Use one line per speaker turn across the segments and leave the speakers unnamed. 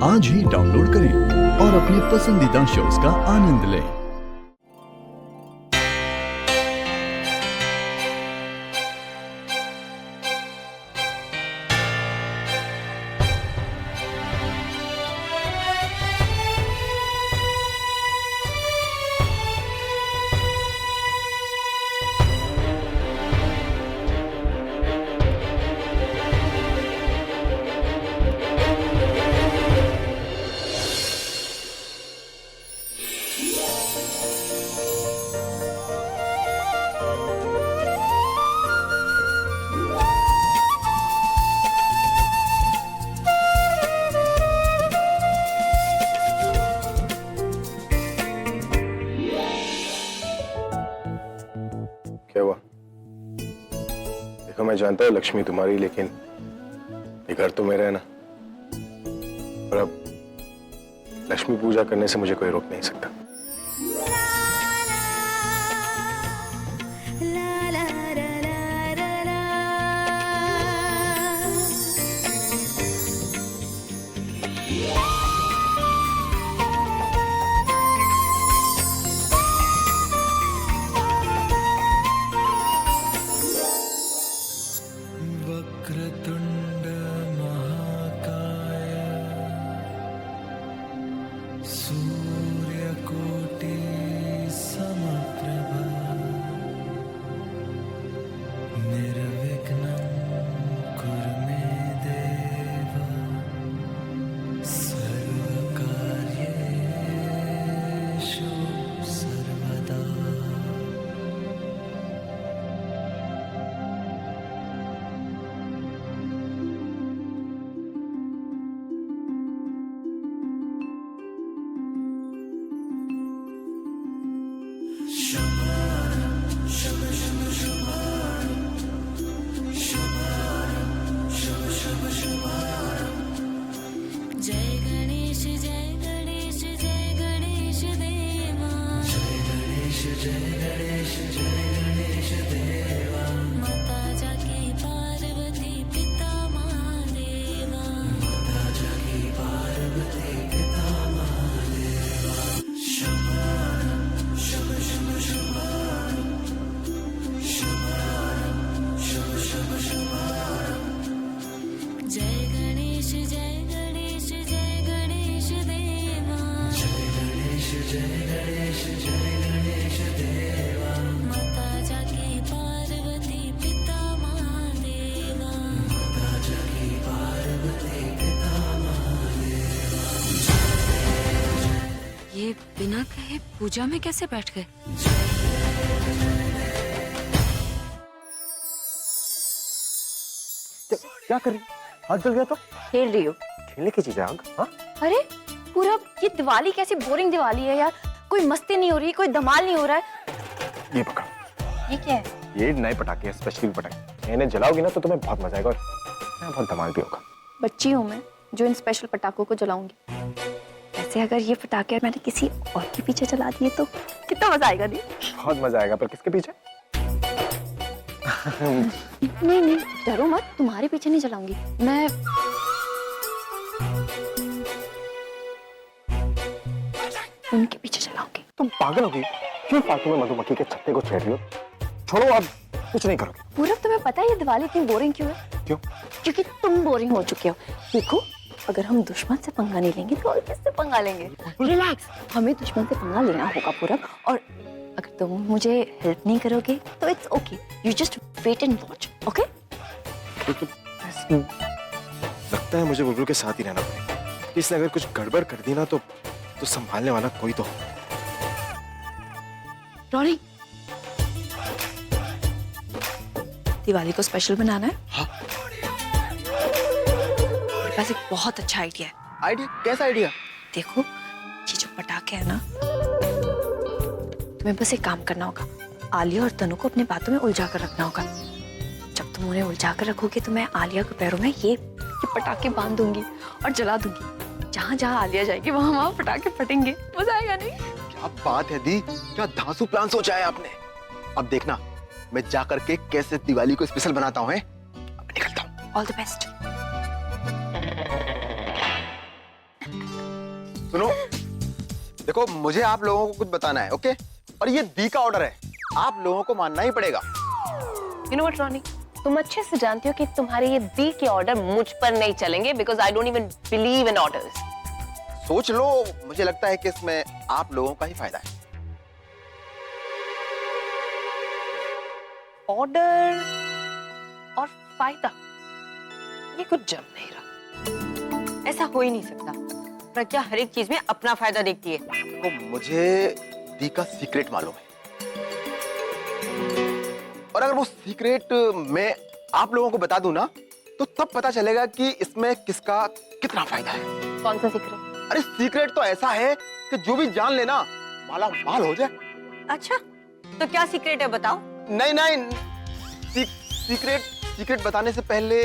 आज ही डाउनलोड करें और अपने पसंदीदा शोज का आनंद लें।
क्या हुआ? देखो, मैं जानता हूँ लक्ष्मी तुम्हारी, लेकिन ये घर तो मेरा है ना। और अब लक्ष्मी पूजा करने से मुझे कोई रोक नहीं सकता।
वक्रतुंड महाकाय सूर्यकोटि समप्रभा निर्विघ्नं कुरु मे देव सर्वकार्येषु सर्वदा।
जय गणेश जय गणेश जय गणेश देवा।
जय गणेश जय गणेश जय गणेश देवा।
माता जाके पार्वती पिता महादेवा।
माता जागी पार्वती पिता महादेवा। शंभरं शंभ शंभ शंभरं शंभरं शंभ शंभ शंभरं।
जय गणेश जय गणेश जय गणेश देवा।
जय गणेश जय गणेश जय गणेश देवा।
माता जाके पार्वती पिता महादेवा।
माता जागी पार्वती पिता महादेवा।
ये बिना कहे पूजा में कैसे बैठ गए?
क्या कर रही? हाथ जल गया तो?
खेल रही हो?
खेलने की चीज है आग? हाँ?
अरे पूरा ये दिवाली कैसी बोरिंग दिवाली है यार। कोई मस्ती नहीं हो रही, कोई धमाल नहीं हो रहा है।
ये पकड़।
ये क्या है?
ये नए पटाखे हैं, स्पेशली पटाखे। इन्हें जलाओगी ना तो तुम्हें बहुत मजा आएगा और बहुत धमाल भी होगा।
बच्ची हूँ मैं जो इन स्पेशल पटाखों को जलाऊंगी। ऐसे अगर ये पटाखे मैंने किसी और के पीछे जला दिए तो कितना मजा आएगा। नहीं
बहुत मजा आएगा, पर किसके पीछे?
नहीं नहीं, डरो मत, तुम्हारे पीछे नहीं जलाऊंगी मैं। उनके पीछे जलाऊंगी।
तुम पागल हो गई? क्यों फालतू में मधुमक्खी के छत्ते को छेड़ रही हो? छोड़ो, अब कुछ नहीं करोगे।
पूरब तुम्हें पता है ये दिवाली इतनी बोरिंग क्यों है?
क्यों?
क्योंकि तुम बोरिंग हो चुके हो। देखो, अगर हम दुश्मन से पंगा नहीं लेंगे तो और किससे पंगा लेंगे? रिलैक्स, हमें दुश्मन से पंगा लेना होगा पूरब। और अगर तुम मुझे हेल्प नहीं करोगे तो it's okay, you just wait and watch, okay?
लगता है मुझे बुलबुल के साथ ही रहना पड़ेगा। इसने अगर कुछ गड़बड़ कर दी ना तो संभालने वाला कोई तो हो।
रॉनी, दिवाली को स्पेशल बनाना है?
हाँ।
मेरे पास एक बहुत अच्छा आइडिया है।
आइडिया? कैसा आइडिया?
देखो, ये जो पटाखे है ना, तुम्हें बस एक काम करना होगा। आलिया और तनु को अपने बातों में उलझा कर रखना होगा। जब तुम उन्हें उलझा कर रखोगे तो मैं आलिया के पैरों में ये पटाखे बांध दूंगी और जला दूंगी। जहाँ जहाँ आलिया जाएगी वहाँ वहाँ पटाखे फटेंगे। मजा आएगा नहीं?
क्या बात है दी, क्या धांसू प्लान सोचा है आपने। अब देखना मैं जा करके कैसे दिवाली को स्पेशल बनाता हूँ। अब निकलता हूँ।
All the best.
सुनो, देखो मुझे आप लोगों को कुछ बताना है, ओके? और ये दी का ऑर्डर है, आप लोगों को मानना ही पड़ेगा।
यू नो व्हाट रॉनी, तुम अच्छे से जानती हो कि तुम्हारे ये दी के ऑर्डर मुझ पर नहीं चलेंगे because I don't even believe in orders.
सोच लो, मुझे लगता है कि इसमें आप लोगों का ही फायदा है।
ऑर्डर और फायदा, ये कुछ जम नहीं रहा। ऐसा हो ही नहीं सकता। प्रज्ञा हर एक चीज में अपना फायदा देखती है।
तो मुझे दी का सीक्रेट मालूम है, और अगर वो सीक्रेट मैं आप लोगों को बता दूं ना, तो तब पता चलेगा कि इसमें किसका कितना फायदा है।
कौन सा सीक्रेट?
अरे सीक्रेट तो ऐसा है कि जो भी जान लेना माला माल हो जाए।
अच्छा, तो क्या सीक्रेट है बताओ?
नहीं नहीं, सीक्रेट बताने से पहले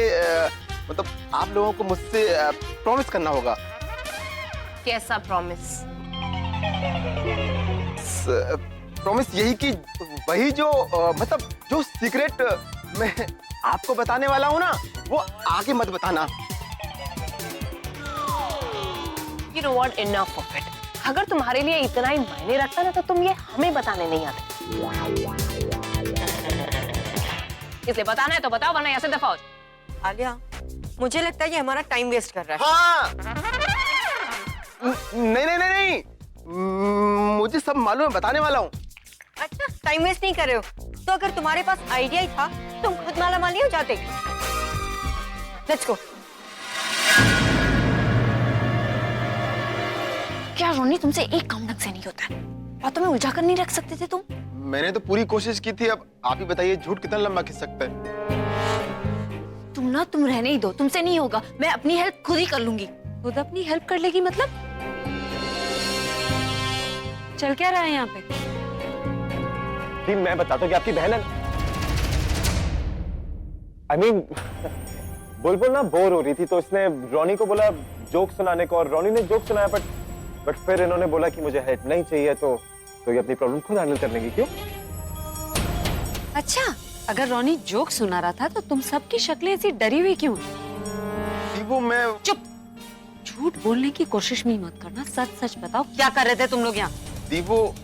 मतलब आप लोगों को मुझसे प्रॉमिस करना होगा।
कैसा प्रॉमिस?
प्रॉमिस यही कि वही जो मतलब जो सीक्रेट मैं आपको बताने वाला हूँ ना, वो आगे मत बताना।
You know what? Enough of it. अगर तुम्हारे लिए इतना ही मायने रखता ना, तो तुम ये हमें बताने नहीं आते। इसलिए बताना है तो बताओ, वरना ऐसे दफा हो।
आलिया, मुझे लगता है ये हमारा टाइम वेस्ट कर रहा है।
हाँ, नहीं नहीं नहीं नहीं, मुझे सब मालूम है, बताने वाला हूँ।
अच्छा, टाइम वेस्ट नहीं कर रहे हो? तो अगर तुम्हारे पास आइडिया ही था, तुम खुद माला माल नहीं हो जाते। Let's go.
क्या रोनी, तुमसे एक काम ढंग से नहीं होता है? बातों में उलझा कर नहीं रख सकते थे तुम?
मैंने तो पूरी कोशिश की थी, अब आप ही बताइए झूठ कितना लंबा खिंच सकता है।
तुम रहने ही दो, तुमसे नहीं होगा। मैं अपनी हेल्प खुद ही कर लूंगी।
खुद अपनी हेल्प कर लेगी मतलब? चल क्या रहा है यहाँ पे?
जी मैं बताता हूँ कि आपकी बहन है। I mean, बुलबुल ना बोर हो रही थी, तो इसने रॉनी को बोला जोक सुनाने को, और रॉनी ने जोक सुनाया, बट फिर इन्होंने बोला कि मुझे हेल्प नहीं चाहिए, तो ये अपनी प्रॉब्लम खुद हैंडल कर लेंगी। क्यों?
अच्छा, अगर रॉनी जोक सुना रहा था तो तुम सबकी शक्लें ऐसी डरी हुई क्यों?
वो मैं
चुप, झूठ बोलने की कोशिश भी मत करना। सच सच बताओ, क्या कर रहे थे तुम लोग यहाँ?
वो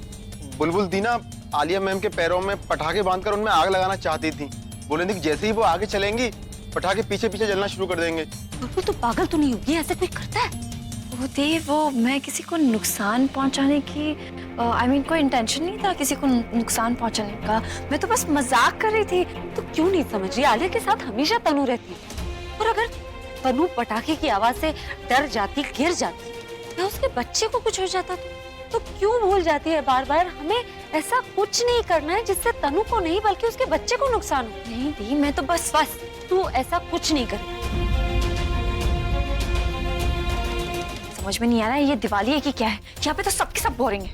बुलबुल दीना आलिया मैम के पैरों में पटाखे बांधकर उनमें आग लगाना चाहती थी। बोले थी कि जैसे ही वो आगे चलेंगी, पटाखे पीछे पीछे जलना शुरू कर देंगे।
बुलबुल तो पागल तो नहीं होगी? ऐसे कोई करता है?
वो देव, वो मैं किसी को नुकसान पहुंचाने की कोई इंटेंशन नहीं था किसी को नुकसान पहुंचाने का। मैं तो बस मजाक कर रही थी।
तो क्यों नहीं समझ रही? आलिया के साथ हमेशा तनु रहती है, और अगर तनु पटाखे की आवाज से डर जाती, गिर जाती, या उसके बच्चे को कुछ हो जाता तो क्यों भूल जाती है बार बार? हमें ऐसा कुछ नहीं करना है जिससे तनु को नहीं बल्कि उसके बच्चे को नुकसान हो।
नहीं दी, मैं तो बस
तू ऐसा कुछ नहीं कर।
समझ में नहीं आ रहा है ये दिवाली है कि क्या है। यहाँ पे तो सबके सब बोरिंग है।